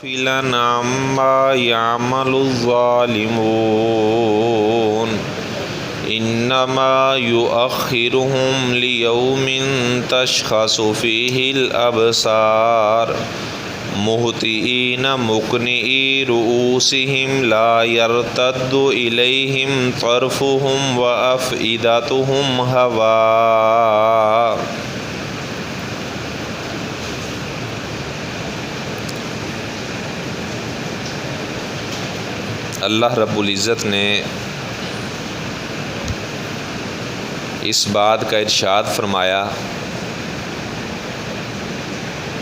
غافلا عما يعمل الظالمون إنما يؤخرهم ليوم تشخص فيه الأبصار مهطعين مقنعي رؤوسهم لا يرتد إليهم طرفهم وأفئدتهم هواء۔ اللہ رب العزت نے اس بات کا ارشاد فرمایا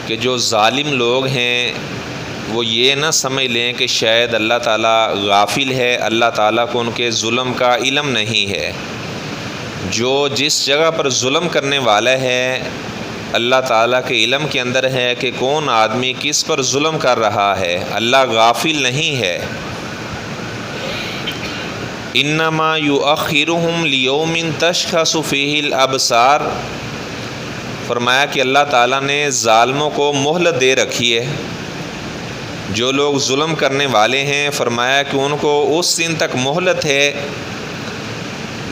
کہ جو ظالم لوگ ہیں وہ یہ نہ سمجھ لیں کہ شاید اللہ تعالیٰ غافل ہے، اللہ تعالیٰ کو ان کے ظلم کا علم نہیں ہے۔ جو جس جگہ پر ظلم کرنے والا ہے اللہ تعالیٰ کے علم کے اندر ہے کہ کون آدمی کس پر ظلم کر رہا ہے، اللہ غافل نہیں ہے۔ انما یؤخرہم لیوم تشخص فیہ الابصار، فرمایا کہ اللہ تعالیٰ نے ظالموں کو مہلت دے رکھی ہے۔ جو لوگ ظلم کرنے والے ہیں فرمایا کہ ان کو اس دن تک مہلت ہے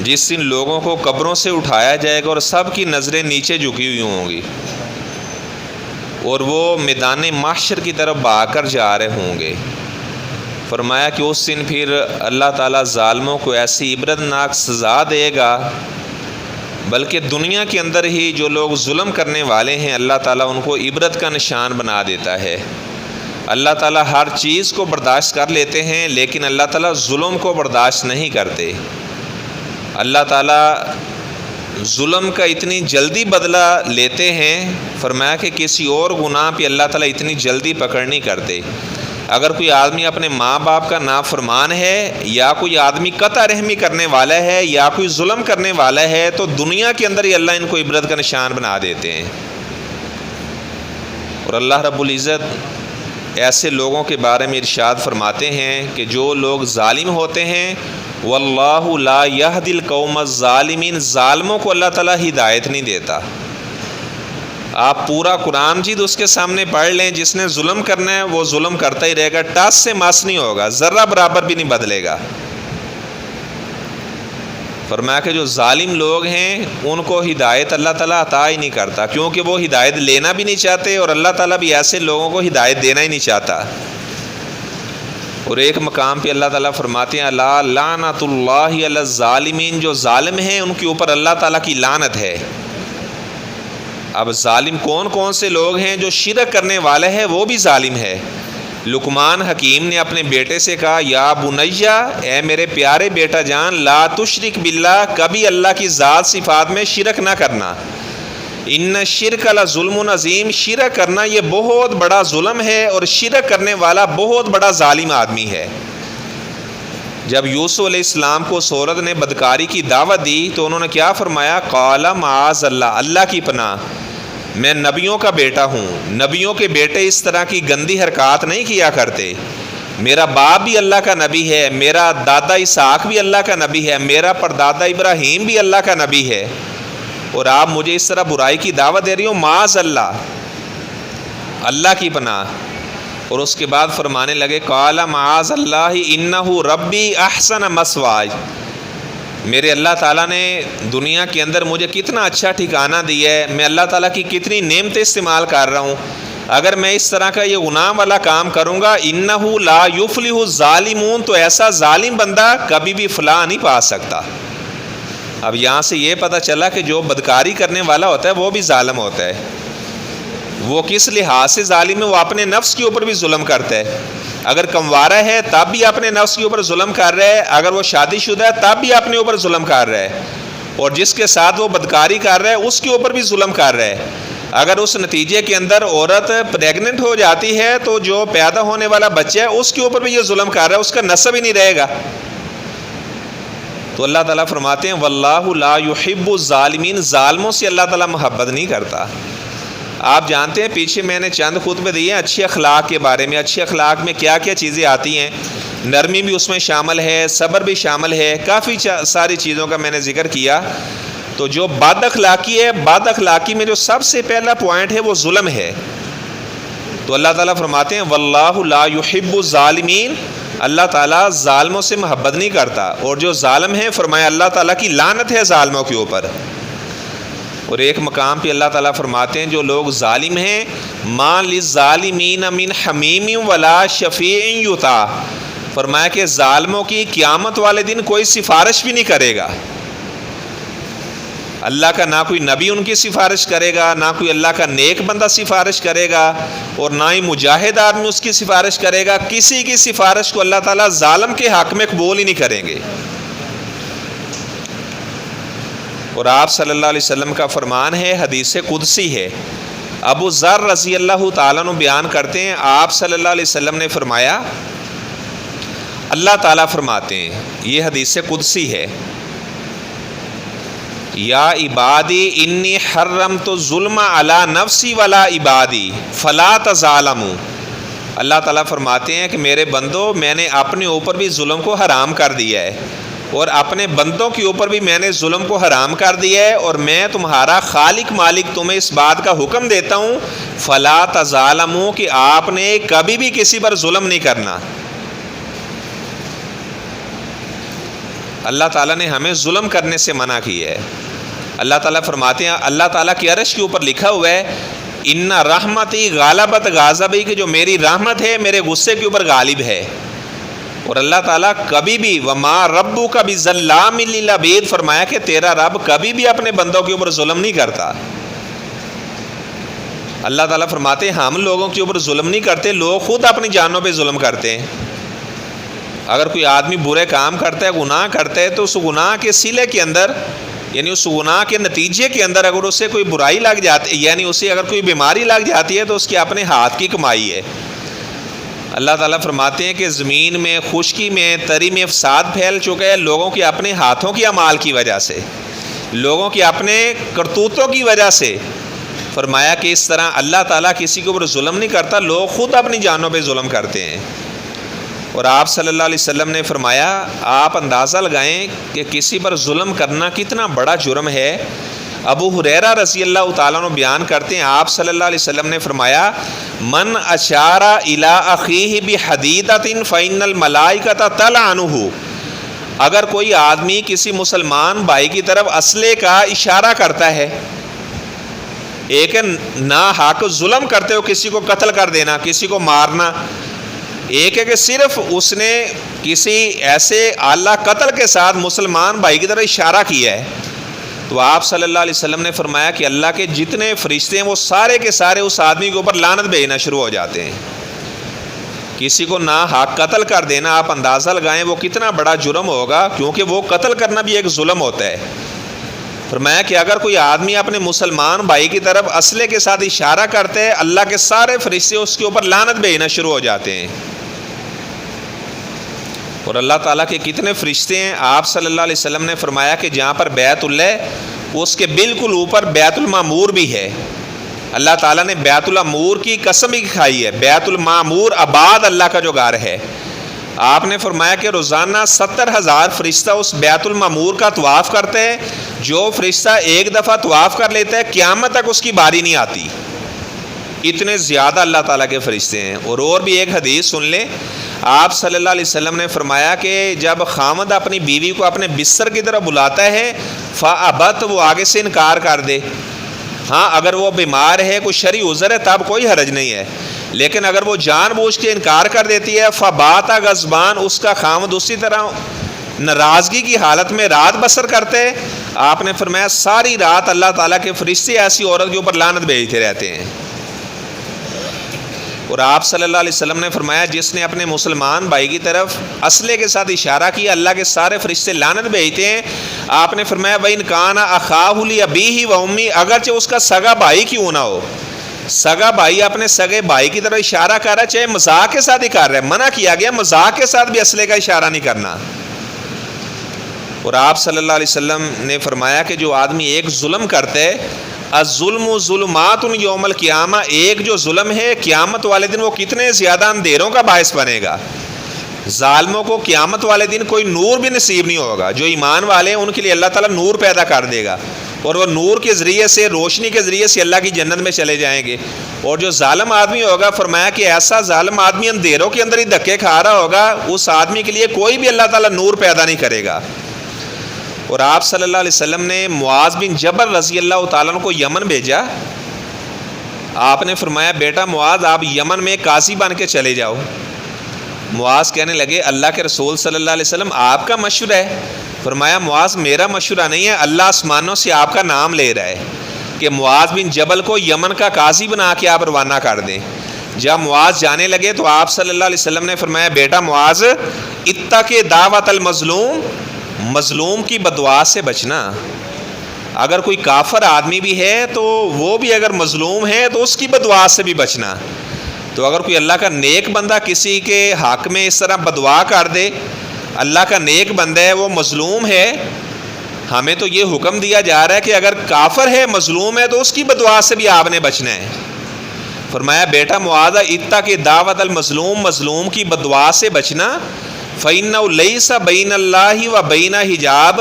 جس دن لوگوں کو قبروں سے اٹھایا جائے گا اور سب کی نظریں نیچے جھکی ہوئی ہوں گی اور وہ میدان محشر کی طرف بھاگ کر جا رہے ہوں گے۔ فرمایا کہ اس دن پھر اللہ تعالیٰ ظالموں کو ایسی عبرتناک سزا دے گا، بلکہ دنیا کے اندر ہی جو لوگ ظلم کرنے والے ہیں اللہ تعالیٰ ان کو عبرت کا نشان بنا دیتا ہے۔ اللہ تعالیٰ ہر چیز کو برداشت کر لیتے ہیں لیکن اللہ تعالیٰ ظلم کو برداشت نہیں کرتے۔ اللہ تعالیٰ ظلم کا اتنی جلدی بدلہ لیتے ہیں، فرمایا کہ کسی اور گناہ پہ اللہ تعالیٰ اتنی جلدی پکڑ نہیں کرتے۔ اگر کوئی آدمی اپنے ماں باپ کا نافرمان ہے یا کوئی آدمی قطع رحمی کرنے والا ہے یا کوئی ظلم کرنے والا ہے تو دنیا کے اندر ہی اللہ ان کو عبرت کا نشان بنا دیتے ہیں۔ اور اللہ رب العزت ایسے لوگوں کے بارے میں ارشاد فرماتے ہیں کہ جو لوگ ظالم ہوتے ہیں واللہ لا یہدی القوم الظالمین، ظالموں کو اللہ تعالیٰ ہدایت نہیں دیتا۔ آپ پورا قرآن مجید اس کے سامنے پڑھ لیں، جس نے ظلم کرنا ہے وہ ظلم کرتا ہی رہے گا، ٹس سے مس نہیں ہوگا، ذرہ برابر بھی نہیں بدلے گا۔ فرمایا کہ جو ظالم لوگ ہیں ان کو ہدایت اللہ تعالیٰ عطا ہی نہیں کرتا، کیونکہ وہ ہدایت لینا بھی نہیں چاہتے اور اللہ تعالیٰ بھی ایسے لوگوں کو ہدایت دینا ہی نہیں چاہتا۔ اور ایک مقام پہ اللہ تعالیٰ فرماتے ہیں لا لعنت اللہ علی الظالمین، جو ظالم ہیں ان کے اوپر اللہ تعالیٰ کی لعنت ہے۔ اب ظالم کون کون سے لوگ ہیں؟ جو شرک کرنے والے ہیں وہ بھی ظالم ہے۔ لقمان حکیم نے اپنے بیٹے سے کہا یا بنیا، اے میرے پیارے بیٹا جان، لا تشرک باللہ، کبھی اللہ کی ذات صفات میں شرک نہ کرنا۔ ان شرک لظلم عظیم، شرک کرنا یہ بہت بڑا ظلم ہے اور شرک کرنے والا بہت بڑا ظالم آدمی ہے۔ جب یوسف علیہ السلام کو اس عورت نے بدکاری کی دعوت دی تو انہوں نے کیا فرمایا؟ قال معاذ اللہ، اللہ کی پناہ، میں نبیوں کا بیٹا ہوں، نبیوں کے بیٹے اس طرح کی گندی حرکات نہیں کیا کرتے۔ میرا باپ بھی اللہ کا نبی ہے، میرا دادا اسحاق بھی اللہ کا نبی ہے، میرا پردادا ابراہیم بھی اللہ کا نبی ہے، اور آپ مجھے اس طرح برائی کی دعوت دے رہی ہو؟ معاذ اللہ، اللہ کی پناہ۔ اور اس کے بعد فرمانے لگے قال معاذ اللہ انہ ربی احسن مثواي، میرے اللہ تعالیٰ نے دنیا کے اندر مجھے کتنا اچھا ٹھکانہ دیا ہے، میں اللہ تعالیٰ کی کتنی نعمتیں استعمال کر رہا ہوں، اگر میں اس طرح کا یہ گناہ والا کام کروں گا انہ لا یفلح الظالمون، تو ایسا ظالم بندہ کبھی بھی فلاح نہیں پا سکتا۔ اب یہاں سے یہ پتہ چلا کہ جو بدکاری کرنے والا ہوتا ہے وہ بھی ظالم ہوتا ہے۔ وہ کس لحاظ سے ظالم ہے؟ وہ اپنے نفس کے اوپر بھی ظلم کرتا ہے۔ اگر کموارہ ہے تب بھی اپنے نفس کے اوپر ظلم کر رہا ہے، اگر وہ شادی شدہ ہے تب بھی اپنے اوپر ظلم کر رہا ہے، اور جس کے ساتھ وہ بدکاری کر رہا ہے اس کے اوپر بھی ظلم کر رہا ہے۔ اگر اس نتیجے کے اندر عورت پریگننٹ ہو جاتی ہے تو جو پیدا ہونے والا بچہ ہے اس کے اوپر بھی یہ ظلم کر رہا ہے، اس کا نسب ہی نہیں رہے گا۔ تو اللہ تعالیٰ فرماتے ہیں واللہ لا یحب الظالمین، ظالموں سے اللہ تعالیٰ محبت نہیں کرتا۔ آپ جانتے ہیں پیچھے میں نے چند خطبے دیے ہیں اچھے اخلاق کے بارے میں، اچھے اخلاق میں کیا کیا چیزیں آتی ہیں، نرمی بھی اس میں شامل ہے، صبر بھی شامل ہے، کافی ساری چیزوں کا میں نے ذکر کیا۔ تو جو بد اخلاقی ہے، بد اخلاقی میں جو سب سے پہلا پوائنٹ ہے وہ ظلم ہے۔ تو اللہ تعالیٰ فرماتے ہیں واللہ لا یحب الظالمین، اللہ تعالیٰ ظالموں سے محبت نہیں کرتا، اور جو ظالم ہیں فرمایا اللہ تعالیٰ کی لعنت ہے ظالموں کے اوپر۔ اور ایک مقام پہ اللہ تعالیٰ فرماتے ہیں جو لوگ ظالم ہیں ما للظالمین من حمیم ولا شفیع یطاع، فرمایا کہ ظالموں کی قیامت والے دن کوئی سفارش بھی نہیں کرے گا، اللہ کا نہ کوئی نبی ان کی سفارش کرے گا، نہ کوئی اللہ کا نیک بندہ سفارش کرے گا، اور نہ ہی مجاہد آدمی اس کی سفارش کرے گا، کسی کی سفارش کو اللہ تعالیٰ ظالم کے حق میں قبول ہی نہیں کریں گے۔ اور آپ صلی اللہ علیہ وسلم کا فرمان ہے، حدیث قدسی ہے، ابو ذر رضی اللہ تعالیٰ عنہ بیان کرتے ہیں آپ صلی اللہ علیہ وسلم نے فرمایا، اللہ تعالیٰ فرماتے ہیں، یہ حدیث قدسی ہے، یا عبادی انی حرمت الظلم علی نفسی ولا عبادی فلا تظالموا، اللہ تعالیٰ فرماتے ہیں کہ میرے بندو میں نے اپنے اوپر بھی ظلم کو حرام کر دیا ہے، اور اپنے بندوں کے اوپر بھی میں نے ظلم کو حرام کر دیا ہے، اور میں تمہارا خالق مالک تمہیں اس بات کا حکم دیتا ہوں فلا تظالموا کہ آپ نے کبھی بھی کسی پر ظلم نہیں کرنا۔ اللہ تعالیٰ نے ہمیں ظلم کرنے سے منع کی ہے۔ اللہ تعالیٰ فرماتے ہیں، اللہ تعالیٰ کی عرش کے اوپر لکھا ہوا ہے ان رحمتی غالبت غاضبی، کہ جو میری رحمت ہے میرے غصے کے اوپر غالب ہے، اور اللہ تعالیٰ کبھی بھی وما ربک بظلام للعبید، فرمایا کہ تیرا رب کبھی بھی اپنے بندوں کے اوپر ظلم نہیں کرتا۔ اللہ تعالیٰ فرماتے ہیں ہم لوگوں کے اوپر ظلم نہیں کرتے، لوگ خود اپنی جانوں پہ ظلم کرتے ہیں۔ اگر کوئی آدمی برے کام کرتا ہے، گناہ کرتا ہے، تو اس گناہ کے صلے کے اندر، یعنی اس گناہ کے نتیجے کے اندر اگر اسے کوئی برائی لگ جاتی ہے، یعنی اسے اگر کوئی بیماری لگ جاتی ہے، تو اس کے اپنے ہاتھ کی کمائی ہے۔ اللہ تعالیٰ فرماتے ہیں کہ زمین میں، خشکی میں، تری میں فساد پھیل چکا ہے لوگوں کے اپنے ہاتھوں کے اعمال کی وجہ سے، لوگوں کے اپنے کرتوتوں کی وجہ سے۔ فرمایا کہ اس طرح اللہ تعالیٰ کسی کے اوپر ظلم نہیں کرتا، لوگ خود اپنی جانوں پہ ظلم کرتے ہیں۔ اور آپ صلی اللہ علیہ وسلم نے فرمایا، آپ اندازہ لگائیں کہ کسی پر ظلم کرنا کتنا بڑا جرم ہے۔ ابو ہریرہ رضی اللہ تعالیٰ عنہ بیان کرتے ہیں آپ صلی اللہ علیہ وسلم نے فرمایا من اشار الی اخیہ بحدیدۃ فإن الملائکۃ تلعنہ، اگر کوئی آدمی کسی مسلمان بھائی کی طرف اسلحے کا اشارہ کرتا ہے، ایک نا حق ظلم کرتے ہو، کسی کو قتل کر دینا، کسی کو مارنا، ایک ہے کہ صرف اس نے کسی ایسے اعلی قتل کے ساتھ مسلمان بھائی کی طرف اشارہ کیا ہے، تو آپ صلی اللہ علیہ وسلم نے فرمایا کہ اللہ کے جتنے فرشتے ہیں وہ سارے کے سارے اس آدمی کے اوپر لعنت بھیجنا شروع ہو جاتے ہیں۔ کسی کو نا حق قتل کر دینا، آپ اندازہ لگائیں وہ کتنا بڑا جرم ہوگا، کیونکہ وہ قتل کرنا بھی ایک ظلم ہوتا ہے۔ فرمایا کہ اگر کوئی آدمی اپنے مسلمان بھائی کی طرف اسلحے کے ساتھ اشارہ کرتے ہیں، اللہ کے سارے فرشتے اس کے اوپر لعنت بھیجنا شروع ہو جاتے ہیں۔ اور اللہ تعالیٰ کے کتنے فرشتے ہیں، آپ صلی اللہ علیہ وسلم نے فرمایا کہ جہاں پر بیت اللہ، اس کے بالکل اوپر بیت المعمور بھی ہے۔ اللہ تعالیٰ نے بیت المعمور کی قسم بھی کھائی ہے، بیت المعمور آباد اللہ کا جو گھر ہے۔ آپ نے فرمایا کہ روزانہ 70,000 فرشتہ اس بیت المعمور کا طواف کرتے ہیں، جو فرشتہ ایک دفعہ طواف کر لیتا ہے قیامت تک اس کی باری نہیں آتی، اتنے زیادہ اللہ تعالیٰ کے فرشتے ہیں۔ اور بھی ایک حدیث سن لیں، آپ صلی اللہ علیہ وسلم نے فرمایا کہ جب خامد اپنی بیوی کو اپنے بستر کی طرف بلاتا ہے فَأَبَتْ، وہ آگے سے انکار کر دے، ہاں اگر وہ بیمار ہے، کوئی شرعی عذر ہے، تب کوئی حرج نہیں ہے، لیکن اگر وہ جان بوجھ کے انکار کر دیتی ہے فَبَاتَ غَضْبَانَ، اس کا خامد اسی طرح ناراضگی کی حالت میں رات بسر کرتے ہیں۔ آپ نے فرمایا ساری رات اللہ تعالیٰ کے فرشتے ایسی عورت کے اوپر لعنت بھیجتے رہتے ہیں۔ اور آپ صلی اللہ علیہ وسلم نے فرمایا جس نے اپنے مسلمان بھائی کی طرف اسلحے کے ساتھ اشارہ کیا، اللہ کے سارے فرشتے لعنت بھیجتے ہیں۔ آپ نے فرمایا وَإِنْ كَانَ أَخَاهُ لِأَبِيهِ وَأُمِّهِ، اگرچہ اس کا سگا بھائی کیوں نہ ہو، سگا بھائی اپنے سگے بھائی کی طرف اشارہ کر رہا ہے، چاہے مذاق کے ساتھ ہی کر رہا ہے، منع کیا گیا مذاق کے ساتھ بھی اسلحے کا اشارہ نہیں کرنا۔ اور آپ صلی اللہ علیہ وسلم نے فرمایا کہ جو آدمی ایک ظلم کرتا ہے، الظلم ظلمات یوم القیامہ، ایک جو ظلم ہے قیامت والے دن وہ کتنے زیادہ اندھیروں کا باعث بنے گا۔ ظالموں کو قیامت والے دن کوئی نور بھی نصیب نہیں ہوگا، جو ایمان والے ہیں ان کے لیے اللہ تعالیٰ نور پیدا کر دے گا، اور وہ نور کے ذریعے سے، روشنی کے ذریعے سے اللہ کی جنت میں چلے جائیں گے۔ اور جو ظالم آدمی ہوگا، فرمایا کہ ایسا ظالم آدمی اندھیروں کے اندر ہی دھکے کھا رہا ہوگا، اس آدمی کے لیے کوئی بھی اللہ تعالیٰ نور پیدا نہیں کرے گا۔ اور آپ صلی اللہ علیہ وسلم نے معاذ بن جبل رضی اللہ تعالیٰ عنہ کو یمن بھیجا۔ آپ نے فرمایا بیٹا معاذ، آپ یمن میں قاضی بن کے چلے جاؤ۔ معاذ کہنے لگے اللہ کے رسول صلی اللہ علیہ وسلم آپ کا مشورہ ہے؟ فرمایا معاذ میرا مشورہ نہیں ہے، اللہ آسمانوں سے آپ کا نام لے رہا ہے کہ معاذ بن جبل کو یمن کا قاضی بنا کے آپ روانہ کر دیں۔ جب معاذ جانے لگے تو آپ صلی اللہ علیہ وسلم نے فرمایا بیٹا معاذ، اتق دعوت المظلوم، مظلوم کی بدعا سے بچنا۔ اگر کوئی کافر آدمی بھی ہے تو وہ بھی اگر مظلوم ہے تو اس کی بدعا سے بھی بچنا۔ تو اگر کوئی اللہ کا نیک بندہ کسی کے حق میں اس طرح بدعا کر دے، اللہ کا نیک بندہ ہے، وہ مظلوم ہے، ہمیں تو یہ حکم دیا جا رہا ہے کہ اگر کافر ہے، مظلوم ہے، تو اس کی بدعا سے بھی آپ نے بچنا ہے۔ فرمایا بیٹا معاذ، اتق دعوت المظلوم، مظلوم کی بدعا سے بچنا۔ فَإِنَّهُ لَيْسَ بَيْنَ اللَّهِ وَبَيْنَ حجاب،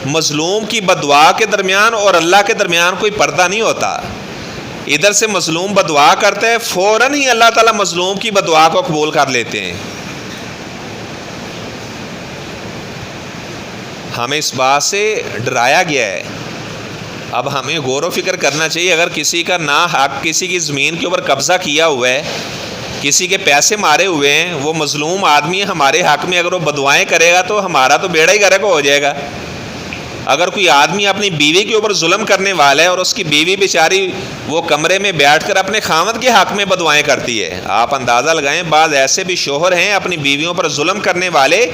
مظلوم کی بدعا کے درمیان اور اللہ کے درمیان کوئی پردہ نہیں ہوتا۔ ادھر سے مظلوم بدعا کرتا ہے، فوراً ہی اللہ تعالیٰ مظلوم کی بدعا کو قبول کر لیتے ہیں۔ ہمیں اس بات سے ڈرایا گیا ہے۔ اب ہمیں غور و فکر کرنا چاہیے، اگر کسی کا ناحق کسی کی زمین کے اوپر قبضہ کیا ہوا ہے، کسی کے پیسے مارے ہوئے ہیں، وہ مظلوم آدمی ہمارے حق میں اگر وہ بدعائیں کرے گا تو ہمارا تو بیڑا ہی غرق ہو جائے گا۔ اگر کوئی آدمی اپنی بیوی کے اوپر ظلم کرنے والا ہے اور اس کی بیوی بیچاری وہ کمرے میں بیٹھ کر اپنے خاوند کے حق میں بدعائیں کرتی ہے، آپ اندازہ لگائیں بعض ایسے بھی شوہر ہیں اپنی بیویوں پر ظلم کرنے والے،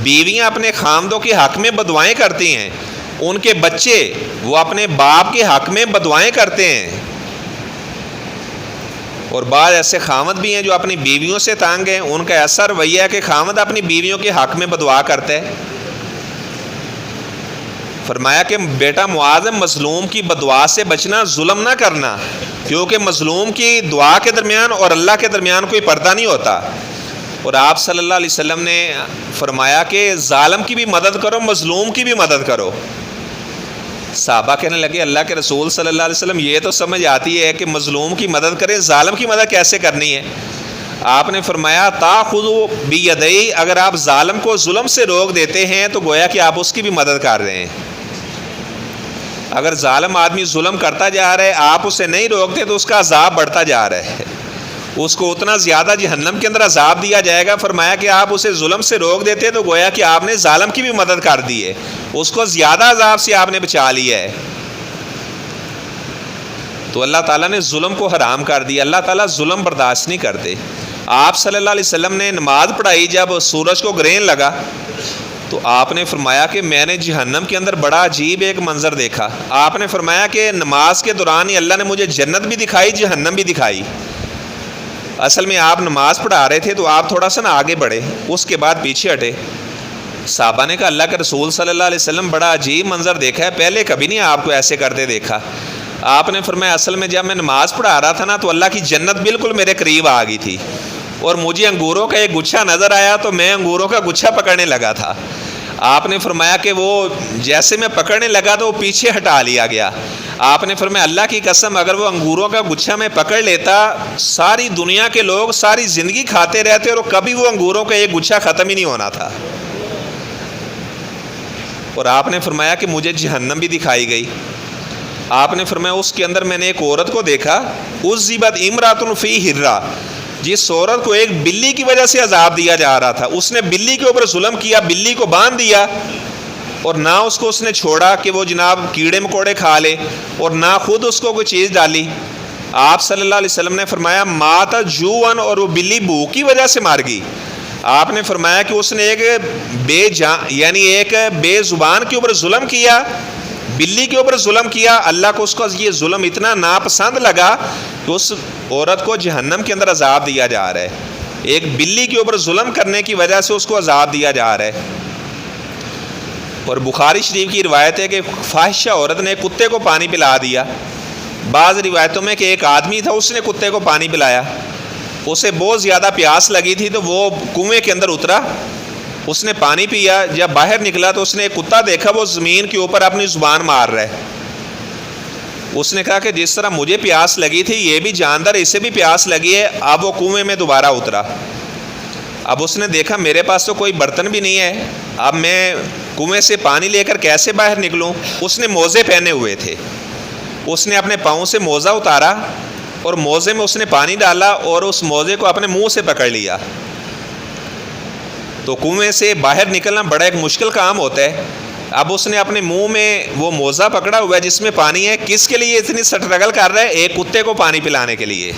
بیویاں اپنے خاوندوں کے حق میں بدعائیں کرتی ہیں، ان کے بچے وہ اپنے باپ کے حق میں بدعائیں کرتے ہیں۔ اور بعض ایسے خاوند بھی ہیں جو اپنی بیویوں سے تنگ ہیں، ان کا ایسا رویہ ہے کہ خاوند اپنی بیویوں کے حق میں بدعا کرتا ہے۔ فرمایا کہ بیٹا معاذ، مظلوم کی بدعا سے بچنا، ظلم نہ کرنا، کیونکہ مظلوم کی دعا کے درمیان اور اللہ کے درمیان کوئی پردہ نہیں ہوتا۔ اور آپ صلی اللہ علیہ وسلم نے فرمایا کہ ظالم کی بھی مدد کرو، مظلوم کی بھی مدد کرو۔ صحابہ کہنے لگے اللہ کے رسول صلی اللہ علیہ وسلم یہ تو سمجھ آتی ہے کہ مظلوم کی مدد کریں، ظالم کی مدد کیسے کرنی ہے؟ آپ نے فرمایا تاخذوا بیدی، اگر آپ ظالم کو ظلم سے روک دیتے ہیں تو گویا کہ آپ اس کی بھی مدد کر رہے ہیں۔ اگر ظالم آدمی ظلم کرتا جا رہا ہے، آپ اسے نہیں روکتے تو اس کا عذاب بڑھتا جا رہا ہے، اس کو اتنا زیادہ جہنم کے اندر عذاب دیا جائے گا۔ فرمایا کہ آپ اسے ظلم سے روک دیتے تو گویا کہ آپ نے ظالم کی بھی مدد کر دی ہے، اس کو زیادہ عذاب سے آپ نے بچا لیا ہے۔ تو اللہ تعالیٰ نے ظلم کو حرام کر دیا، اللہ تعالیٰ ظلم برداشت نہیں کرتے۔ آپ صلی اللہ علیہ وسلم نے نماز پڑھائی، جب سورج کو گرہن لگا تو آپ نے فرمایا کہ میں نے جہنم کے اندر بڑا عجیب ایک منظر دیکھا۔ آپ نے فرمایا کہ نماز کے دوران ہی اللہ نے مجھے جنت بھی دکھائی، جہنم بھی دکھائی۔ اصل میں آپ نماز پڑھا رہے تھے تو آپ تھوڑا سا نا آگے بڑھے، اس کے بعد پیچھے ہٹے۔ صحابہ نے کہا اللہ کے رسول صلی اللہ علیہ وسلم بڑا عجیب منظر دیکھا ہے، پہلے کبھی نہیں آپ کو ایسے کرتے دیکھا۔ آپ نے فرمایا اصل میں جب میں نماز پڑھا رہا تھا نا تو اللہ کی جنت بالکل میرے قریب آ گئی تھی، اور مجھے انگوروں کا ایک گچھا نظر آیا تو میں انگوروں کا گچھا پکڑنے لگا تھا۔ آپ نے فرمایا کہ وہ جیسے میں پکڑنے لگا تو وہ پیچھے ہٹا لیا گیا۔ آپ نے فرمایا اللہ کی قسم اگر وہ انگوروں کا گچھا میں پکڑ لیتا، ساری دنیا کے لوگ ساری زندگی کھاتے رہتے اور کبھی وہ انگوروں کا ایک گچھا ختم ہی نہیں ہونا تھا۔ اور آپ نے فرمایا کہ مجھے جہنم بھی دکھائی گئی۔ آپ نے فرمایا اس کے اندر میں نے ایک عورت کو دیکھا، عذبت امرأۃ فی ہرہ، جس عورت کو ایک بلی کی وجہ سے عذاب دیا جا رہا تھا، اس نے بلی کے اوپر ظلم کیا، بلی کو باندھ دیا، اور نہ اس کو اس نے چھوڑا کہ وہ جناب کیڑے مکوڑے کھا لے، اور نہ خود اس کو کوئی چیز ڈالی۔ آپ صلی اللہ علیہ وسلم نے فرمایا مات جوعن، اور وہ بلی بھوک کی وجہ سے مار گئی۔ آپ نے فرمایا کہ اس نے ایک بے زبان کے اوپر ظلم کیا، بلی کے اوپر ظلم کیا، اللہ کو اس کا یہ ظلم اتنا ناپسند لگا کہ اس عورت کو جہنم کے اندر عذاب دیا جا رہا ہے۔ ایک بلی کے اوپر ظلم کرنے کی وجہ سے اس کو عذاب دیا جا رہا ہے۔ اور بخاری شریف کی روایت ہے کہ فاحشہ عورت نے کتے کو پانی پلا دیا۔ بعض روایتوں میں کہ ایک آدمی تھا، اس نے کتے کو پانی پلایا، اسے بہت زیادہ پیاس لگی تھی تو وہ کنویں کے اندر اترا، اس نے پانی پیا، جب باہر نکلا تو اس نے ایک کتا دیکھا وہ زمین کے اوپر اپنی زبان مار رہا ہے۔ اس نے کہا کہ جس طرح مجھے پیاس لگی تھی یہ بھی جاندار اسے بھی پیاس لگی ہے. اب وہ کنویں میں دوبارہ اترا. اب اس نے دیکھا میرے پاس تو کوئی برتن بھی نہیں ہے, اب میں کنویں سے پانی لے کر کیسے باہر نکلوں. اس نے موزے پہنے ہوئے تھے, اس نے اپنے پاؤں سے موزہ اتارا اور موزے میں اس نے پانی ڈالا اور اس موزے کو اپنے منہ سے پکڑ لیا. تو کنویں سے باہر نکلنا بڑا ایک مشکل کام ہوتا ہے. اب اس نے اپنے منہ میں وہ موزہ پکڑا ہوا ہے جس میں پانی ہے. کس کے لیے اتنی سٹرگل کر رہا ہے؟ ایک کتے کو پانی پلانے کے لیے.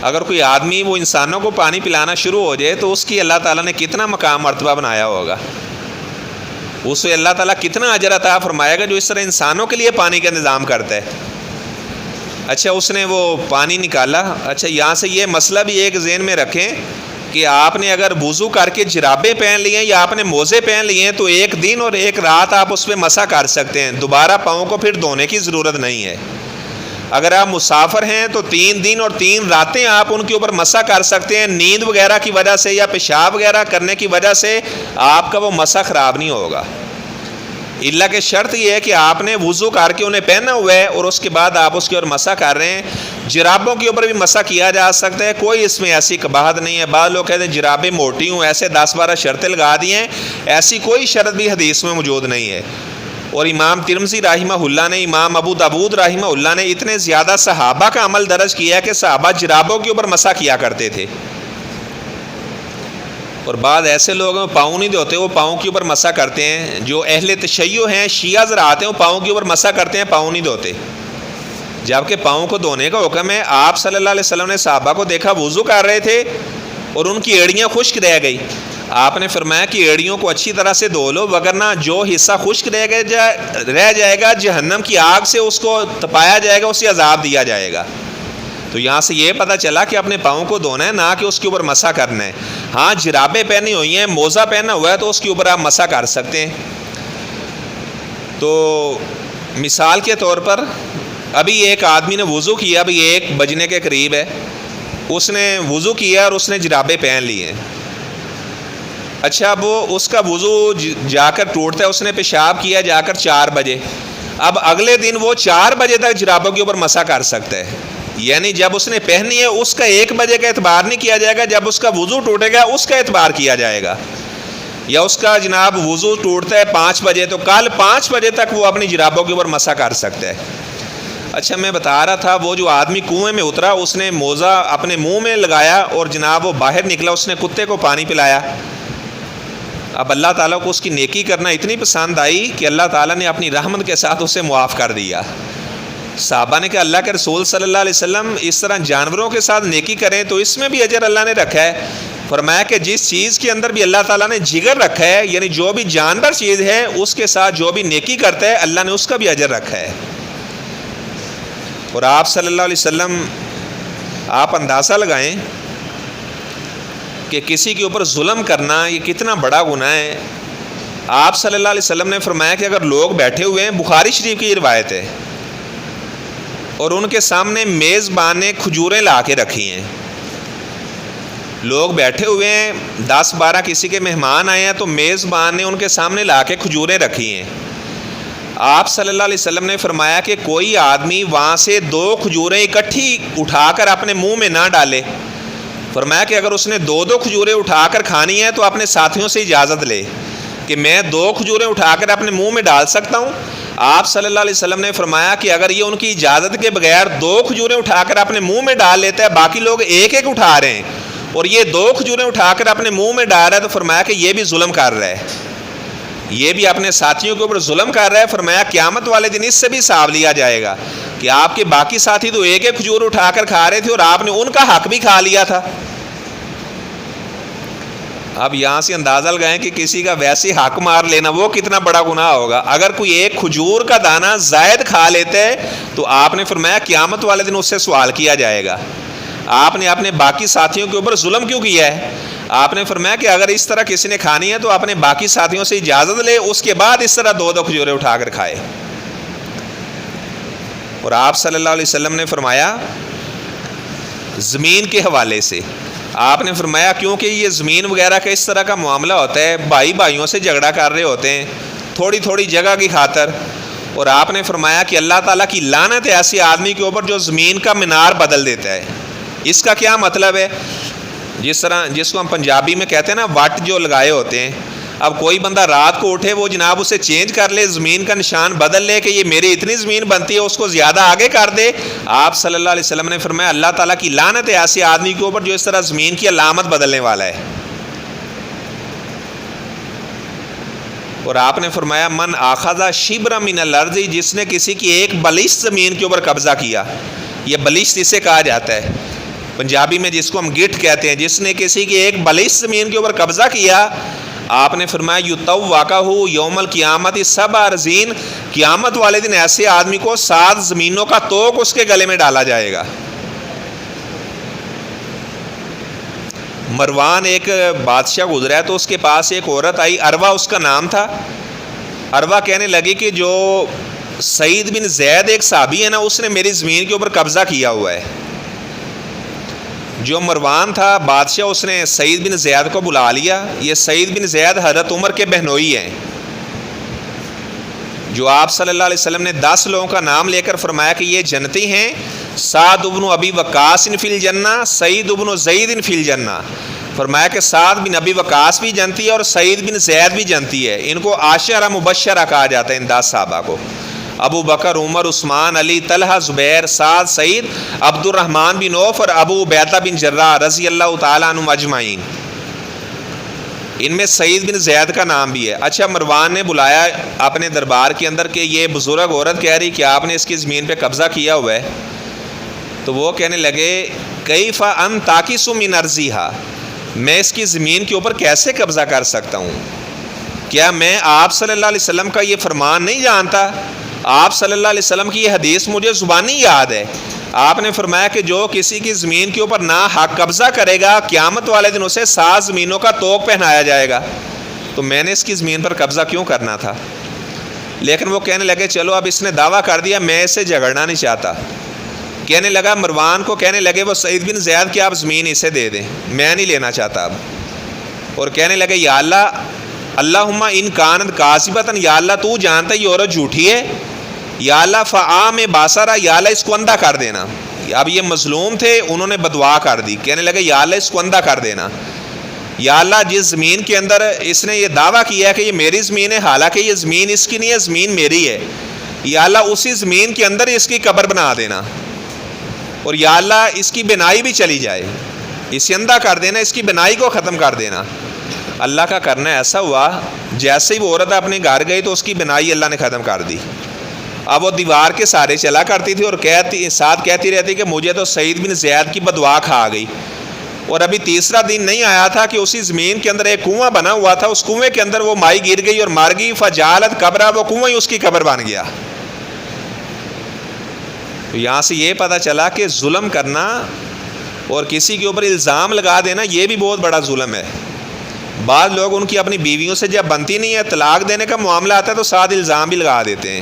اگر کوئی آدمی وہ انسانوں کو پانی پلانا شروع ہو جائے تو اس کی اللہ تعالیٰ نے کتنا مقام مرتبہ بنایا ہوگا, اسے اللہ تعالیٰ کتنا اجر عطا فرمائے گا جو اس طرح انسانوں کے لیے پانی کا انتظام کرتا ہے. اچھا اس نے وہ پانی نکالا. اچھا یہاں سے یہ مسئلہ بھی ایک ذہن میں رکھیں کہ آپ نے اگر وضو کر کے جرابیں پہن لی ہیں یا آپ نے موزے پہن لیے ہیں تو ایک دن اور ایک رات آپ اس پہ مسح کر سکتے ہیں, دوبارہ پاؤں کو پھر دھونے کی ضرورت نہیں ہے. اگر آپ مسافر ہیں تو 3 دن اور 3 راتیں آپ ان کے اوپر مسح کر سکتے ہیں. نیند وغیرہ کی وجہ سے یا پیشاب وغیرہ کرنے کی وجہ سے آپ کا وہ مسح خراب نہیں ہوگا. اللہ کے شرط یہ ہے کہ آپ نے وضو کر کے انہیں پہنا ہوا ہے اور اس کے بعد آپ اس کے اوپر مسح کر رہے ہیں. جرابوں کے اوپر بھی مسح کیا جا سکتا ہے, کوئی اس میں ایسی قباحت نہیں ہے. بعض لوگ کہتے ہیں جرابیں موٹی ہوں, ایسے 10-12 شرطیں لگا دی ہیں, ایسی کوئی شرط بھی حدیث میں موجود نہیں ہے. اور امام ترمذی رحمہ اللہ نے, امام ابو داود رحمہ اللہ نے اتنے زیادہ صحابہ کا عمل درج کیا ہے کہ صحابہ جرابوں کے اوپر مسح کیا کرتے تھے. اور بعض ایسے لوگ ہیں پاؤں نہیں دھوتے, وہ پاؤں کے اوپر مسح کرتے ہیں. جو اہل تشیع ہیں, شیعہ حضرات ہیں, وہ پاؤں کے اوپر مسح کرتے ہیں, پاؤں نہیں دھوتے, جبکہ پاؤں کو دھونے کا حکم ہے. آپ صلی اللہ علیہ وسلم نے صحابہ کو دیکھا وضو کر رہے تھے اور ان کی ایڑیاں خشک رہ گئی. آپ نے فرمایا کہ ایڑیوں کو اچھی طرح سے دھو لو, وگرنہ جو حصہ خشک رہ جائے گا جہنم کی آگ سے اس کو تپایا جائے گا, اسے عذاب دیا جائے گا. تو یہاں سے یہ پتہ چلا کہ اپنے پاؤں کو دھونا ہے, نہ کہ اس کے اوپر مسح کرنا ہے. ہاں جرابیں پہنی ہوئی ہیں, موزہ پہنا ہوا ہے تو اس کے اوپر آپ مسح کر سکتے ہیں. تو مثال کے طور پر ابھی ایک آدمی نے وضو کیا, ابھی 1 بجنے کے قریب ہے, اس نے وضو کیا اور اس نے جرابیں پہن لی ہیں. اچھا اب وہ اس کا وضو جا کر ٹوٹتا ہے, اس نے پیشاب کیا جا کر 4 بجے. اب اگلے دن وہ 4 بجے تک جرابوں کے اوپر مسح کر سکتا ہے. یعنی جب اس نے پہنی ہے اس کا 1 بجے کا اعتبار نہیں کیا جائے گا, جب اس کا وضو ٹوٹے گا اس کا اعتبار کیا جائے گا. یا اس کا جناب وضو ٹوٹتا ہے 5 بجے, تو کل 5 بجے تک وہ اپنی جرابوں کے اوپر مسح کر سکتا ہے. اچھا میں بتا رہا تھا وہ جو آدمی کنویں میں اترا, اس نے موزہ اپنے منہ میں لگایا اور جناب وہ باہر نکلا, اس نے کتے کو پانی پلایا. اب اللہ تعالیٰ کو اس کی نیکی کرنا اتنی پسند آئی کہ اللہ تعالیٰ نے اپنی رحمت کے ساتھ اسے معاف کر دیا. صحابہ نے کہا اللہ کے رسول صلی اللہ علیہ وسلم اس طرح جانوروں کے ساتھ نیکی کریں تو اس میں بھی اجر اللہ نے رکھا ہے. فرمایا کہ جس چیز کے اندر بھی اللہ تعالیٰ نے جگر رکھا ہے, یعنی جو بھی جانور چیز ہے اس کے ساتھ جو بھی نیکی کرتا ہے اللہ نے اس کا بھی اجر رکھا ہے. اور آپ صلی اللہ علیہ وسلم, آپ اندازہ لگائیں کہ کسی کے اوپر ظلم کرنا یہ کتنا بڑا گناہ ہے. آپ صلی اللہ علیہ وسلم نے فرمایا کہ اگر لوگ بیٹھے ہوئے ہیں, بخاری شریف کی یہ روایت ہے, اور ان کے سامنے میزبان نے کھجوریں لا کے رکھی ہیں, لوگ بیٹھے ہوئے ہیں 10-12 کسی کے مہمان آئے ہیں, تو میزبان نے ان کے سامنے لا کے کھجوریں رکھی ہیں. آپ صلی اللہ علیہ وسلم نے فرمایا کہ کوئی آدمی وہاں سے 2 کھجوریں اکٹھی اٹھا کر اپنے منہ میں نہ ڈالے. فرمایا کہ اگر اس نے 2 کھجوریں اٹھا کر کھانی ہیں تو اپنے ساتھیوں سے اجازت لے کہ میں 2 کھجوریں اٹھا کر اپنے منہ میں ڈال سکتا ہوں. آپ صلی اللہ علیہ وسلم نے فرمایا کہ اگر یہ ان کی اجازت کے بغیر 2 کھجوریں اٹھا کر اپنے منہ میں ڈال لیتا ہے, باقی لوگ ایک اٹھا رہے ہیں اور یہ 2 کھجوریں اٹھا کر اپنے منہ میں ڈال رہا ہے, تو فرمایا کہ یہ بھی ظلم کر رہا ہے, یہ بھی اپنے ساتھیوں کے اوپر ظلم کر رہا ہے. فرمایا قیامت والے دن اس سے بھی حساب لیا جائے گا کہ آپ کے باقی ساتھی تو ایک کھجور اٹھا کر کھا رہے تھے اور آپ نے ان کا حق بھی کھا لیا تھا. اب یہاں سے اندازہ لگائیں کہ کسی کا ویسے حق مار لینا وہ کتنا بڑا گناہ ہوگا. اگر کوئی ایک کھجور کا دانہ زائد کھا لیتا ہے تو آپ نے فرمایا قیامت والے دن اس سے سوال کیا جائے گا, آپ نے اپنے باقی ساتھیوں کے اوپر ظلم کیوں کیا ہے. آپ نے فرمایا کہ اگر اس طرح کسی نے کھانی ہے تو اپنے باقی ساتھیوں سے اجازت لے, اس کے بعد اس طرح 2 کھجوریں اٹھا کر کھائے. اور آپ صلی اللہ علیہ وسلم نے فرمایا زمین کے حوالے سے, آپ نے فرمایا کیونکہ یہ زمین وغیرہ کا اس طرح کا معاملہ ہوتا ہے, بھائی بھائیوں سے جھگڑا کر رہے ہوتے ہیں تھوڑی تھوڑی جگہ کی خاطر, اور آپ نے فرمایا کہ اللہ تعالیٰ کی لعنت ہے ایسے آدمی کے اوپر جو زمین کا مینار بدل دیتا ہے۔ اس کا کیا مطلب ہے؟ جس کو ہم پنجابی میں کہتے ہیں نا وٹ جو لگائے ہوتے ہیں، اب کوئی بندہ رات کو اٹھے وہ جناب اسے چینج کر لے، زمین کا نشان بدل لے کہ یہ میری اتنی زمین بنتی ہے، اس کو زیادہ آگے کر دے۔ آپ صلی اللہ علیہ وسلم نے فرمایا اللہ تعالیٰ کی لعنت ہے ایسے آدمی کے اوپر جو اس طرح زمین کی علامت بدلنے والا ہے۔ اور آپ نے فرمایا من آخذ شبرا من الارض، جس نے کسی کی ایک بلشت زمین کے اوپر قبضہ کیا، یہ بلشت اسے کہا جاتا ہے پنجابی میں جس کو ہم گٹھ کہتے ہیں، جس نے کسی کی ایک بلشت زمین کے اوپر قبضہ کیا، آپ نے فرمایا یطوقہ یوم القیامت 7 ارضین، قیامت والے دن ایسے آدمی کو 7 زمینوں کا توق اس کے گلے میں ڈالا جائے گا۔ مروان ایک بادشاہ گزرا ہے تو اس کے پاس ایک عورت آئی، عروہ اس کا نام تھا۔ عروہ کہنے لگی کہ جو سعید بن زید ایک صحابی ہے نا، اس نے میری زمین کے اوپر قبضہ کیا ہوا ہے۔ جو مروان تھا بادشاہ، اس نے سعید بن زید کو بلا لیا۔ یہ سعید بن زید حضرت عمر کے بہنوئی ہیں، جو آپ صلی اللہ علیہ وسلم نے 10 لوگوں کا نام لے کر فرمایا کہ یہ جنتی ہیں۔ سعد بن ابی وقاص فی الجنہ، سعید بن زید فی الجنہ، فرمایا کہ سعد بن ابی وقاص بھی جنتی ہے اور سعید بن زید بھی جنتی ہے۔ ان کو عاشرہ مبشرہ کہا جاتا ہے، ان 10 صحابہ کو، ابو بکر، عمر، عثمان، علی، طلحہ، زبیر، سعد، سعید، عبد الرحمن بن عوف اور ابو عبیدہ بن جراح رضی اللہ تعالیٰ عنہم اجمعین۔ ان میں سعید بن زید کا نام بھی ہے۔ اچھا، مروان نے بلایا اپنے دربار کے اندر کہ یہ بزرگ عورت کہہ رہی کہ آپ نے اس کی زمین پہ قبضہ کیا ہوا ہے، تو وہ کہنے لگے کیف ان تاکس من ارضیہا، میں اس کی زمین کے اوپر کیسے قبضہ کر سکتا ہوں؟ کیا میں آپ صلی اللہ علیہ وسلم کا یہ فرمان نہیں جانتا؟ آپ صلی اللہ علیہ وسلم کی یہ حدیث مجھے زبانی یاد ہے۔ آپ نے فرمایا کہ جو کسی کی زمین کے اوپر نا حق قبضہ کرے گا، قیامت والے دن اسے 7 زمینوں کا توق پہنایا جائے گا۔ تو میں نے اس کی زمین پر قبضہ کیوں کرنا تھا؟ لیکن وہ کہنے لگے چلو اب اس نے دعویٰ کر دیا، میں اسے جھگڑنا نہیں چاہتا۔ کہنے لگا مروان کو، کہنے لگے وہ سعید بن زید کی آپ زمین اسے دے دیں، میں نہیں لینا چاہتا اب۔ اور کہنے لگے یا اللہ، اللہم ان کانت کاذبۃ، یا اللہ تو جانتا ہے یہ عورت جھوٹی ہے، یا اللہ فعام باسرا، یا اللہ اس کو اندھا کر دینا۔ اب یہ مظلوم تھے، انہوں نے بدعا کر دی، کہنے لگے یا اللہ اس کو اندھا کر دینا۔ یا اللہ جس زمین کے اندر اس نے یہ دعویٰ کیا ہے کہ یہ میری زمین ہے، حالانکہ یہ زمین اس کی نہیں ہے، زمین میری ہے، یا اللہ اسی زمین کے اندر اس کی قبر بنا دینا، اور یا اللہ اس کی بنائی بھی چلی جائے، اسے اندھا کر دینا، اس کی بنائی کو ختم کر دینا۔ اللہ کا کرنا ایسا ہوا، جیسے ہی وہ عورت اپنے گھر گئی تو اس کی بنائی اللہ نے ختم کر دی۔ اب وہ دیوار کے سارے چلا کرتی تھی اور ساتھ کہتی رہتی کہ مجھے تو سعید بن زید کی بدعا کھا گئی۔ اور ابھی تیسرا دن نہیں آیا تھا کہ اسی زمین کے اندر ایک کنواں بنا ہوا تھا، اس کنویں کے اندر وہ مائی گر گئی اور مر گئی، فجعلت قبرہ، وہ کنواں ہی اس کی قبر بن گیا۔ تو یہاں سے یہ پتہ چلا کہ ظلم کرنا اور کسی کے اوپر الزام لگا دینا یہ بھی بہت بڑا ظلم ہے۔ بعض لوگ ان کی اپنی بیویوں سے جب بنتی نہیں ہے، طلاق دینے کا معاملہ آتا ہے تو ساتھ الزام بھی لگا دیتے ہیں۔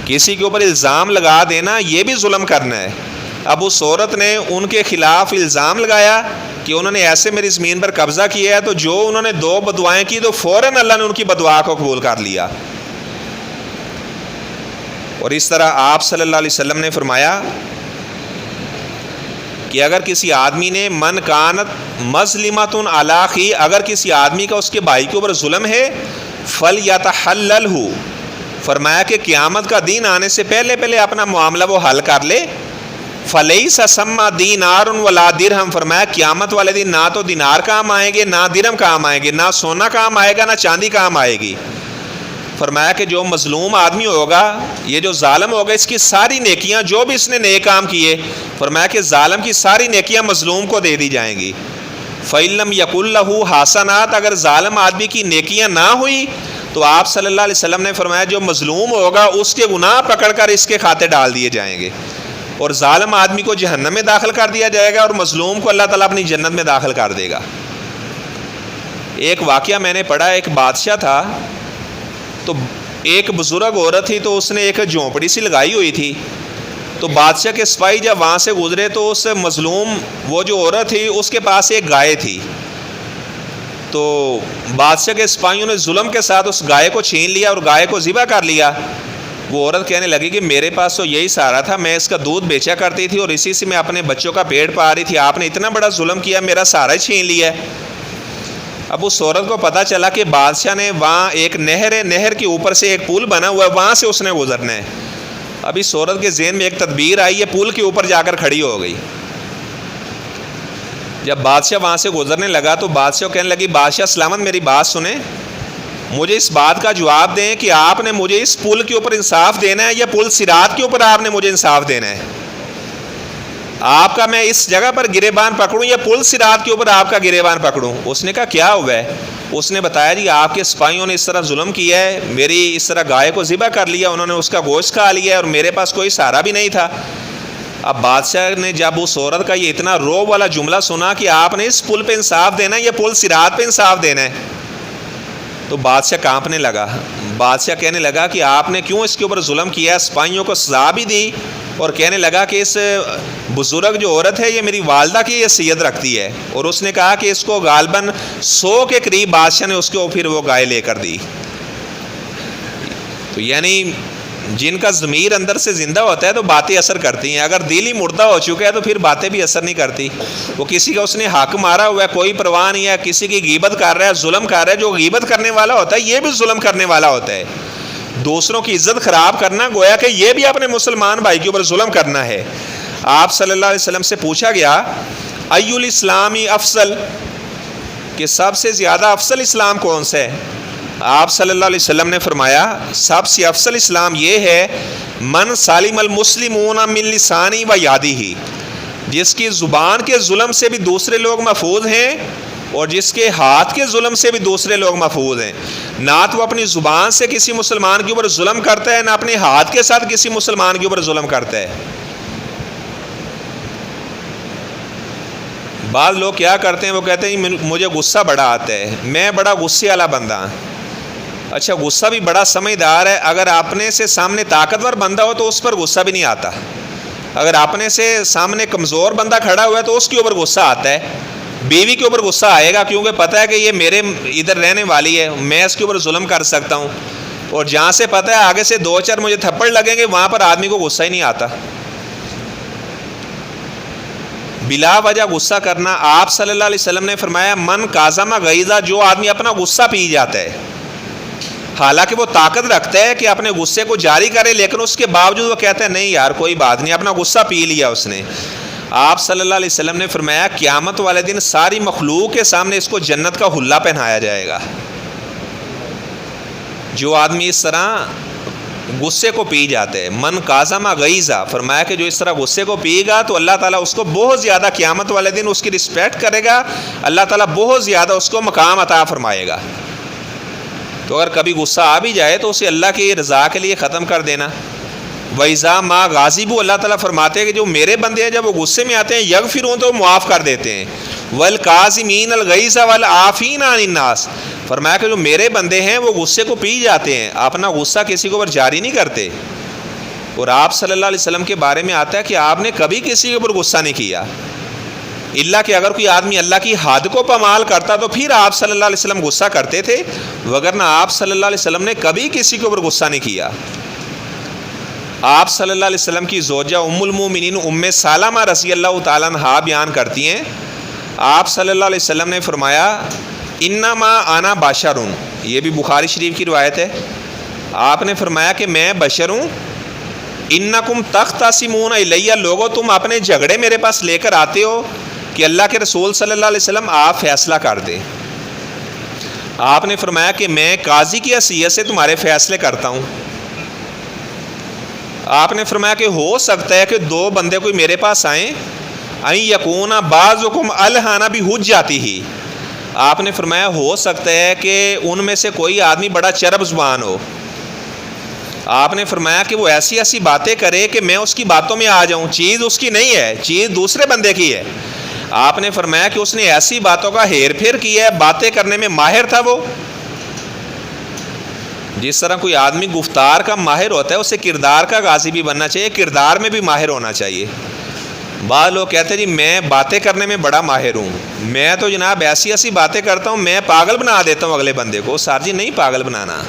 کسی کے اوپر الزام لگا دینا یہ بھی ظلم کرنا ہے۔ اب اس عورت نے ان کے خلاف الزام لگایا کہ انہوں نے ایسے میری زمین پر قبضہ کیا ہے، تو جو انہوں نے 2 بدعائیں کی تو فوراً اللہ نے ان کی بدعا کو قبول کر لیا۔ اور اس طرح آپ صلی اللہ علیہ وسلم نے فرمایا کہ اگر کسی آدمی نے من کانت مظلمۃ علی اخی، اگر کسی آدمی کا اس کے بھائی کے اوپر ظلم ہے، فلیتحللہ، فرمایا کہ قیامت کا دن آنے سے پہلے اپنا معاملہ وہ حل کر لے۔ فلیس ثم دینار ولا درہم، فرمایا قیامت والے دن نہ تو دینار کام آئیں گے، نہ درہم کام آئیں گے، نہ سونا کام آئے گا، نہ چاندی کام آئے گی۔ فرمایا کہ جو مظلوم آدمی ہوگا، یہ جو ظالم ہوگا، اس کی ساری نیکیاں جو بھی اس نے نیک کام کیے، فرمایا کہ ظالم کی ساری نیکیاں مظلوم کو دے دی جائیں گی۔ فَإِن لَّمْ يَكُن لَّهُ حَسَنَاتٌ، اگر ظالم آدمی کی نیکیاں نہ ہوئی تو آپ صلی اللہ علیہ وسلم نے فرمایا جو مظلوم ہوگا اس کے گناہ پکڑ کر اس کے کھاتے ڈال دیے جائیں گے، اور ظالم آدمی کو جہنم میں داخل کر دیا جائے گا اور مظلوم کو اللہ تعالیٰ اپنی جنت میں داخل کر دے گا۔ ایک واقعہ میں نے پڑھا، ایک بادشاہ تھا، تو ایک بزرگ عورت تھی، تو اس نے ایک جھونپڑی سی لگائی ہوئی تھی، تو بادشاہ کے سپاہی جب وہاں سے گزرے تو اس مظلوم وہ جو عورت تھی اس کے پاس ایک گائے تھی، تو بادشاہ کے سپاہیوں نے ظلم کے ساتھ اس گائے کو چھین لیا اور گائے کو ذبح کر لیا۔ وہ عورت کہنے لگی کہ میرے پاس تو یہی سہارا تھا، میں اس کا دودھ بیچا کرتی تھی اور اسی سے میں اپنے بچوں کا پیٹ پال رہی تھی، آپ نے اتنا بڑا ظلم کیا، میرا سہارا ہی چھین لیا ہے۔ اب اس عورت کو پتہ چلا کہ بادشاہ نے وہاں ایک نہر ہے، نہر کے اوپر سے ایک پل بنا ہوا ہے، وہاں سے اس نے گزرنا ہے۔ اب اس عورت کے ذہن میں ایک تدبیر آئی ہے، پل کے اوپر جا کر کھڑی ہو گئی۔ جب بادشاہ وہاں سے گزرنے لگا تو بادشاہ کہنے لگی بادشاہ سلامت میری بات سنیں، مجھے اس بات کا جواب دیں کہ آپ نے مجھے اس پل کے اوپر انصاف دینا ہے یا پل صراط کے اوپر آپ نے مجھے انصاف دینا ہے؟ آپ کا میں اس جگہ پر گریبان پکڑوں یا پل صراط کے اوپر آپ کا گریبان پکڑوں؟ اس نے کہا کیا ہوا ہے؟ اس نے بتایا جی آپ کے سپاہیوں نے اس طرح ظلم کیا ہے، میری اس طرح گائے کو ذبح کر لیا، انہوں نے اس کا گوشت کھا لیا ہے اور میرے پاس کوئی سہارا بھی نہیں تھا۔ اب بادشاہ نے جب اس عورت کا یہ اتنا روب والا جملہ سنا کہ آپ نے اس پل پہ انصاف دینا ہے یا پل صراط پہ انصاف دینا ہے، تو بادشاہ کانپنے لگا۔ بادشاہ کہنے لگا کہ آپ نے کیوں اس کے اوپر ظلم کیا؟ سپاہیوں کو سزا بھی دی اور کہنے لگا کہ اس بزرگ جو عورت ہے یہ میری والدہ کی حیثیت رکھتی ہے، اور اس نے کہا کہ اس کو غالباً 100 کے قریب بادشاہ نے اس کو پھر وہ گائے لے کر دی۔ تو یعنی جن کا ضمیر اندر سے زندہ ہوتا ہے تو باتیں اثر کرتی ہیں، اگر دل ہی مردہ ہو چکا ہے تو پھر باتیں بھی اثر نہیں کرتی۔ وہ کسی کا اس نے حق مارا ہوا ہے، کوئی پرواہ نہیں ہے، کسی کی غیبت کر رہا ہے، ظلم کر رہا ہے، جو غیبت کرنے والا ہوتا ہے یہ بھی ظلم کرنے والا ہوتا ہے۔ دوسروں کی عزت خراب کرنا گویا کہ یہ بھی اپنے مسلمان بھائی کے اوپر ظلم کرنا ہے۔ آپ صلی اللہ علیہ وسلم سے پوچھا گیا ای الاسلامی افضل، کہ سب سے زیادہ افضل اسلام کون سا ہے؟ آپ صلی اللہ علیہ وسلم نے فرمایا سب سے افضل اسلام یہ ہے من سالم المسلمون من لسانی و یادی، جس کی زبان کے ظلم سے بھی دوسرے لوگ محفوظ ہیں اور جس کے ہاتھ کے ظلم سے بھی دوسرے لوگ محفوظ ہیں۔ نہ تو وہ اپنی زبان سے کسی مسلمان کے اوپر ظلم کرتا ہے، نہ اپنے ہاتھ کے ساتھ کسی مسلمان کے اوپر ظلم کرتا ہے۔ بعض لوگ کیا کرتے ہیں، وہ کہتے ہیں مجھے غصہ بڑا آتا ہے، میں بڑا غصے والا بندہ ہوں۔ اچھا غصہ بھی بڑا سمجھدار ہے، اگر اپنے سے سامنے طاقتور بندہ ہو تو اس پر غصہ بھی نہیں آتا، اگر اپنے سے سامنے کمزور بندہ کھڑا ہوا ہے تو اس کے اوپر غصہ آتا ہے۔ بیوی کے اوپر غصہ آئے گا کیونکہ پتہ ہے کہ یہ میرے ادھر رہنے والی ہے، میں اس کے اوپر ظلم کر سکتا ہوں، اور جہاں سے پتہ ہے آگے سے 2-4 مجھے تھپڑ لگیں گے وہاں پر آدمی کو غصہ ہی نہیں آتا۔ بلا وجہ غصہ کرنا، آپ صلی اللہ علیہ وسلم نے فرمایا من کاظم غیظہ، جو آدمی اپنا غصہ پی جاتا ہے، حالانکہ وہ طاقت رکھتا ہے کہ اپنے غصے کو جاری کرے، لیکن اس کے باوجود وہ کہتا ہے نہیں یار کوئی بات نہیں، اپنا غصہ پی لیا اس نے۔ آپ صلی اللہ علیہ وسلم نے فرمایا قیامت والے دن ساری مخلوق کے سامنے اس کو جنت کا حلہ پہنایا جائے گا۔ جو آدمی اس طرح غصے کو پی جاتے ہیں، من کاظم غیظہ، فرمایا کہ جو اس طرح غصے کو پیے گا تو اللہ تعالیٰ اس کو بہت زیادہ قیامت والے دن اس کی رسپیکٹ کرے گا، اللہ تعالیٰ بہت زیادہ اس کو مقام عطا فرمائے گا۔ تو اگر کبھی غصہ آ بھی جائے تو اسے اللہ کی رضا کے لیے ختم کر دینا۔ وَإِذَا مَا غَاضِبُ، اللہ تعالیٰ فرماتے ہیں کہ جو میرے بندے ہیں جب وہ غصے میں آتے ہیں یغفرون تو معاف کر دیتے ہیں، وَالْقَاظِمِينَ الْغَيْظَ وَالْعَافِينَ عَنِ النَّاسِ، فرمایا کہ جو میرے بندے ہیں وہ غصے کو پی جاتے ہیں، اپنا غصہ کسی کے اوپر جاری نہیں کرتے۔ اور آپ صلی اللہ علیہ وسلم کے بارے میں آتا ہے کہ آپ نے کبھی کسی کے اوپر غصہ نہیں کیا، اللہ کہ اگر کوئی آدمی اللہ کی حد کو پامال کرتا تو پھر آپ صلی اللہ علیہ وسلم غصہ کرتے تھے، وگرنہ آپ صلی اللہ علیہ وسلم نے کبھی کسی کے اوپر غصہ نہیں کیا۔ آپ صلی اللہ علیہ وسلم کی زوجہ ام المومنین ام سلمہ رضی اللہ تعالیٰ عنہا بیان کرتی ہیں، آپ صلی اللہ علیہ وسلم نے فرمایا انما انا بشر، یہ بھی بخاری شریف کی روایت ہے، آپ نے فرمایا کہ میں بشر ہوں، انکم تختصمون الیہ، لوگوں تم اپنے جھگڑے میرے پاس لے کر آتے ہو کہ اللہ کے رسول صلی اللہ علیہ وسلم آپ فیصلہ کر دیں۔ آپ نے فرمایا کہ میں قاضی کی حیثیت سے تمہارے فیصلے کرتا ہوں۔ آپ نے فرمایا کہ ہو سکتا ہے کہ 2 بندے کوئی میرے پاس آئیں، این یکون بعضکم الہن بحجتہ، آپ نے فرمایا ہو سکتا ہے کہ ان میں سے کوئی آدمی بڑا چرب زبان ہو، آپ نے فرمایا کہ وہ ایسی ایسی باتیں کرے کہ میں اس کی باتوں میں آ جاؤں، چیز اس کی نہیں ہے، چیز دوسرے بندے کی ہے۔ آپ نے فرمایا کہ اس نے ایسی باتوں کا ہیر پھیر کیا ہے، باتیں کرنے میں ماہر تھا وہ۔ جس طرح کوئی آدمی گفتار کا ماہر ہوتا ہے اسے کردار کا غازی بھی بننا چاہیے، کردار میں بھی ماہر ہونا چاہیے۔ بعض لوگ کہتے ہیں جی میں باتیں کرنے میں بڑا ماہر ہوں، میں تو جناب ایسی ایسی باتیں کرتا ہوں میں پاگل بنا دیتا ہوں اگلے بندے کو۔ سر جی نہیں پاگل بنانا،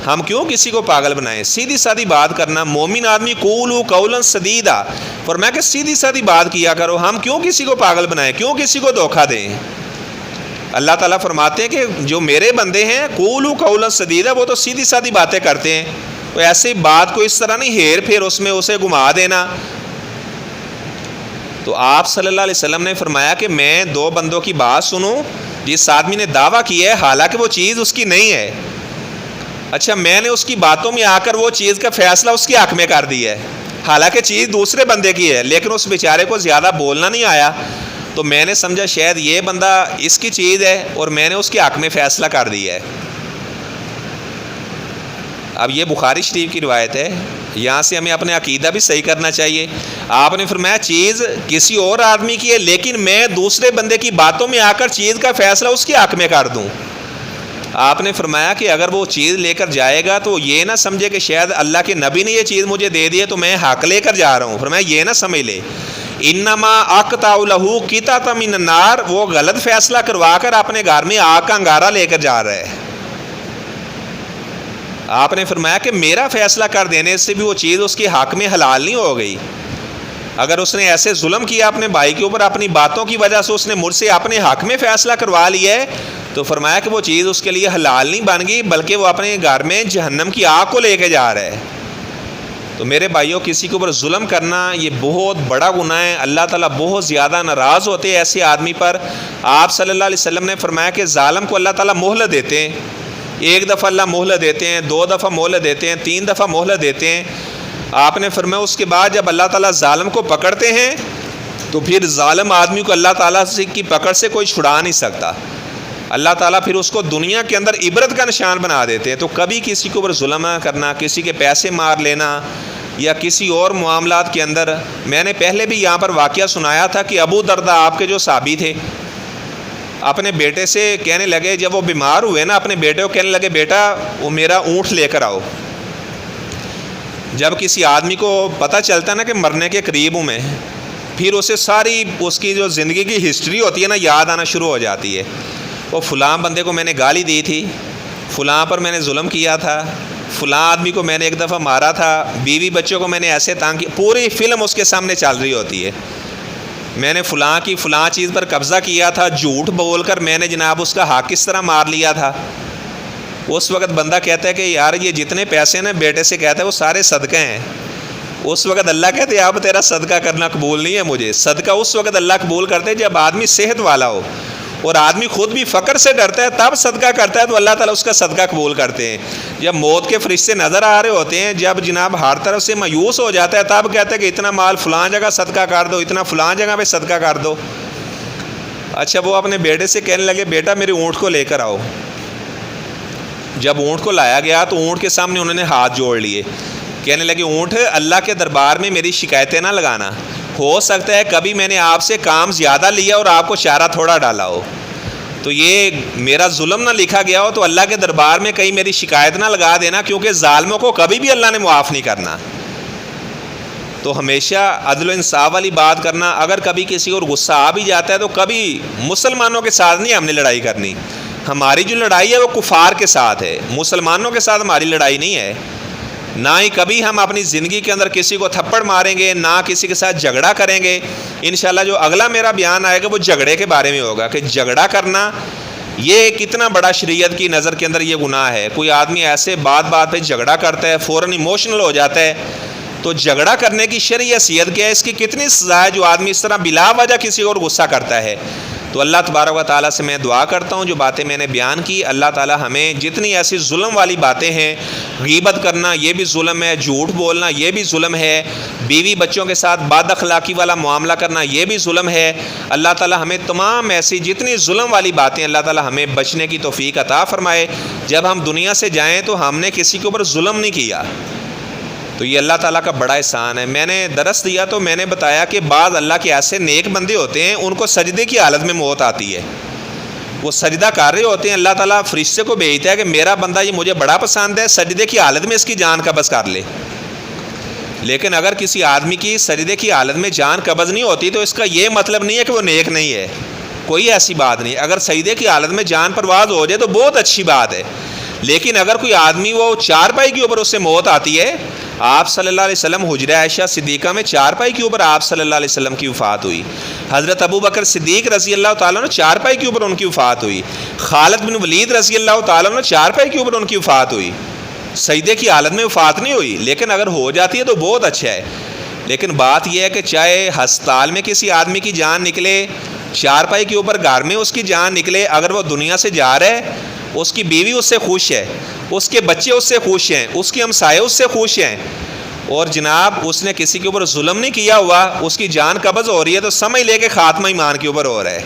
ہم کیوں کسی کو پاگل بنائیں؟ سیدھی سادھی بات کرنا، مومن آدمی قولوا قولا سدیدا، فرمایا کہ سیدھی سادھی بات کیا کرو، ہم کیوں کسی کو پاگل بنائیں، کیوں کسی کو دھوکہ دیں؟ اللہ تعالیٰ فرماتے ہیں کہ جو میرے بندے ہیں قولوا قولا سدیدا، وہ تو سیدھی سادھی باتیں کرتے ہیں، تو ایسی بات کو اس طرح نہیں ہیر پھیر اس میں اسے گھما دینا۔ تو آپ صلی اللہ علیہ وسلم نے فرمایا کہ میں دو بندوں کی بات سنوں، جس آدمی نے دعویٰ کیا ہے حالانکہ وہ چیز اس کی نہیں ہے، اچھا میں نے اس کی باتوں میں آ کر وہ چیز کا فیصلہ اس کے حق میں کر دیا ہے، حالانکہ چیز دوسرے بندے کی ہے، لیکن اس بیچارے کو زیادہ بولنا نہیں آیا، تو میں نے سمجھا شاید یہ بندہ اس کی چیز ہے اور میں نے اس کے حق میں فیصلہ کر دیا ہے۔ اب یہ بخاری شریف کی روایت ہے، یہاں سے ہمیں اپنے عقیدہ بھی صحیح کرنا چاہیے۔ آپ نے فرمایا چیز کسی اور آدمی کی ہے، لیکن میں دوسرے بندے کی باتوں میں آ کر چیز کا فیصلہ اس کے حق میں کر دوں۔ آپ نے فرمایا کہ اگر وہ چیز لے کر جائے گا تو یہ نہ سمجھے کہ شاید اللہ کے نبی نے یہ چیز مجھے دے دی ہے تو میں حق لے کر جا رہا ہوں، فرمایا یہ نہ سمجھ لے، انما اقطع لہ قطعۃ من النار، وہ غلط فیصلہ کروا کر اپنے گھر میں آگ کا انگارہ لے کر جا رہا ہے۔ آپ نے فرمایا کہ میرا فیصلہ کر دینے سے بھی وہ چیز اس کے حق میں حلال نہیں ہو گئی۔ اگر اس نے ایسے ظلم کیا اپنے بھائی کے اوپر، اپنی باتوں کی وجہ سے اس نے مجھ سے اپنے حق میں فیصلہ کروا لیا ہے، تو فرمایا کہ وہ چیز اس کے لیے حلال نہیں بن گئی، بلکہ وہ اپنے گھر میں جہنم کی آگ کو لے کے جا رہا ہے۔ تو میرے بھائیوں، کسی کے اوپر ظلم کرنا یہ بہت بڑا گناہ ہے، اللہ تعالیٰ بہت زیادہ ناراض ہوتے ہیں ایسے آدمی پر۔ آپ صلی اللہ علیہ وسلم نے فرمایا کہ ظالم کو اللہ تعالیٰ مہلت دیتے ہیں، ایک دفعہ اللہ مہلت دیتے ہیں، دو دفعہ مہلت دیتے ہیں، تین دفعہ مہلت دیتے ہیں۔ آپ نے فرمایا اس کے بعد جب اللہ تعالیٰ ظالم کو پکڑتے ہیں تو پھر ظالم آدمی کو اللہ تعالیٰ کی پکڑ سے کوئی چھڑا نہیں سکتا، اللہ تعالیٰ پھر اس کو دنیا کے اندر عبرت کا نشان بنا دیتے ہیں۔ تو کبھی کسی کے اوپر ظلم نہ کرنا، کسی کے پیسے مار لینا یا کسی اور معاملات کے اندر۔ میں نے پہلے بھی یہاں پر واقعہ سنایا تھا کہ ابو درداء آپ کے جو صحابی تھے، اپنے بیٹے سے کہنے لگے، جب وہ بیمار ہوئے نا، اپنے بیٹے کو کہنے لگے بیٹا وہ میرا اونٹ لے کر آؤ۔ جب کسی آدمی کو پتہ چلتا ہے نا کہ مرنے کے قریب ہوں میں، پھر اسے ساری اس کی جو زندگی کی ہسٹری ہوتی ہے نا یاد آنا شروع ہو جاتی ہے۔ وہ فلاں بندے کو میں نے گالی دی تھی، فلاں پر میں نے ظلم کیا تھا، فلاں آدمی کو میں نے ایک دفعہ مارا تھا، بیوی بچوں کو میں نے ایسے تانگ کیا، پوری فلم اس کے سامنے چل رہی ہوتی ہے۔ میں نے فلاں کی فلاں چیز پر قبضہ کیا تھا، جھوٹ بول کر میں نے جناب اس کا حق کس طرح مار لیا تھا۔ اس وقت بندہ کہتا ہے کہ یار یہ جتنے پیسے نا بیٹے سے کہتا ہے وہ سارے صدقے ہیں۔ اس وقت اللہ کہتے ہیں اب تیرا صدقہ کرنا قبول نہیں ہے مجھے۔ صدقہ اس وقت اللہ قبول کرتے ہیں جب آدمی صحت والا ہو اور آدمی خود بھی فقر سے ڈرتا ہے، تب صدقہ کرتا ہے تو اللہ تعالیٰ اس کا صدقہ قبول کرتے ہیں۔ جب موت کے فرشتے نظر آ رہے ہوتے ہیں، جب جناب ہر طرف سے مایوس ہو جاتا ہے، تب کہتا ہے کہ اتنا مال فلاں جگہ صدقہ کر دو، اتنا فلاں جگہ پہ صدقہ کر دو۔ اچھا وہ اپنے بیٹے سے کہنے لگے بیٹا میرے اونٹ کو لے کر آؤ۔ جب اونٹ کو لایا گیا تو اونٹ کے سامنے انہوں نے ہاتھ جوڑ لیے، کہنے لگے اونٹ اللہ کے دربار میں میری شکایتیں نہ لگانا، ہو سکتا ہے کبھی میں نے آپ سے کام زیادہ لیا اور آپ کو چارہ تھوڑا ڈالا ہو، تو یہ میرا ظلم نہ لکھا گیا ہو تو اللہ کے دربار میں کہیں میری شکایت نہ لگا دینا، کیونکہ ظالموں کو کبھی بھی اللہ نے معاف نہیں کرنا۔ تو ہمیشہ عدل و انصاف والی بات کرنا۔ اگر کبھی کسی اور غصہ آ بھی جاتا ہے تو کبھی مسلمانوں کے ساتھ نہیں ہم نے لڑائی کرنی، ہماری جو لڑائی ہے وہ کفار کے ساتھ ہے، مسلمانوں کے ساتھ ہماری لڑائی نہیں ہے۔ نہ ہی کبھی ہم اپنی زندگی کے اندر کسی کو تھپڑ ماریں گے، نہ کسی کے ساتھ جھگڑا کریں گے۔ انشاءاللہ جو اگلا میرا بیان آئے گا وہ جھگڑے کے بارے میں ہوگا کہ جھگڑا کرنا یہ کتنا بڑا شریعت کی نظر کے اندر یہ گناہ ہے۔ کوئی آدمی ایسے بات بات پہ جھگڑا کرتا ہے، فوراً ایموشنل ہو جاتا ہے، تو جھگڑا کرنے کی شرعی حیثیت کیا ہے، اس کی کتنی سزا ہے جو آدمی اس طرح بلا وجہ کسی اور غصہ کرتا ہے۔ تو اللہ تبارک و تعالیٰ سے میں دعا کرتا ہوں جو باتیں میں نے بیان کی، اللہ تعالیٰ ہمیں جتنی ایسی ظلم والی باتیں ہیں، غیبت کرنا یہ بھی ظلم ہے، جھوٹ بولنا یہ بھی ظلم ہے، بیوی بچوں کے ساتھ بد اخلاقی والا معاملہ کرنا یہ بھی ظلم ہے، اللہ تعالیٰ ہمیں تمام ایسی جتنی ظلم والی باتیں اللہ تعالیٰ ہمیں بچنے کی توفیق عطا فرمائے۔ جب ہم دنیا سے جائیں تو ہم نے کسی کے اوپر ظلم نہیں کیا، تو یہ اللہ تعالیٰ کا بڑا احسان ہے۔ میں نے درس دیا تو میں نے بتایا کہ بعض اللہ کے ایسے نیک بندے ہوتے ہیں ان کو سجدے کی حالت میں موت آتی ہے، وہ سجدہ کر رہے ہوتے ہیں، اللہ تعالیٰ فرشتے کو بھیجتا ہے کہ میرا بندہ یہ مجھے بڑا پسند ہے، سجدے کی حالت میں اس کی جان قبض کر لے۔ لیکن اگر کسی آدمی کی سجدے کی حالت میں جان قبض نہیں ہوتی تو اس کا یہ مطلب نہیں ہے کہ وہ نیک نہیں ہے، کوئی ایسی بات نہیں۔ اگر سجدے کی حالت میں جان پرواز ہو جائے تو بہت اچھی بات ہے، لیکن اگر کوئی آدمی وہ چارپائی کے اوپر اس سے موت آتی ہے، آپ صلی اللہ علیہ وسلم حجرہ عائشہ صدیقہ میں چارپائی کے اوپر آپ صلی اللہ علیہ وسلم کی وفات ہوئی، حضرت ابو بکر صدیق رضی اللہ تعالیٰ عنہ چارپائی کے اوپر ان کی وفات ہوئی، خالد بن ولید رضی اللہ تعالیٰ عنہ چارپائی کے اوپر ان کی وفات ہوئی، سجدے کی حالت میں وفات نہیں ہوئی، لیکن اگر ہو جاتی ہے تو بہت اچھا ہے۔ لیکن بات یہ ہے کہ چاہے ہسپتال میں کسی آدمی کی جان نکلے، چارپائی کے اوپر گھر میں اس کی جان نکلے، اگر وہ دنیا سے جا رہا ہے، اس کی بیوی اس سے خوش ہے، اس کے بچے اس سے خوش ہیں، اس کی ہمسائے اس سے خوش ہیں، اور جناب اس نے کسی کے اوپر ظلم نہیں کیا ہوا، اس کی جان قبض ہو رہی ہے، تو سمجھ لے کہ خاتمہ ایمان کے اوپر ہو رہا ہے۔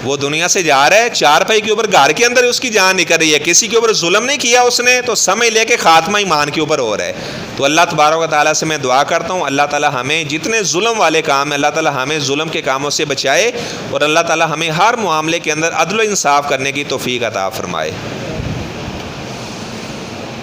وہ دنیا سے جا رہا ہے، چارپائی کے اوپر گھر کے اندر اس کی جان نکل رہی ہے، کسی کے اوپر ظلم نہیں کیا اس نے، تو سمجھ لے کہ خاتمہ ایمان کے اوپر ہو رہا ہے۔ تو اللہ تبارک و تعالیٰ سے میں دعا کرتا ہوں، اللہ تعالیٰ ہمیں جتنے ظلم والے کام ہیں، اللہ تعالیٰ ہمیں ظلم کے کاموں سے بچائے، اور اللہ تعالیٰ ہمیں ہر معاملے کے اندر عدل و انصاف کرنے کی توفیق عطا فرمائے۔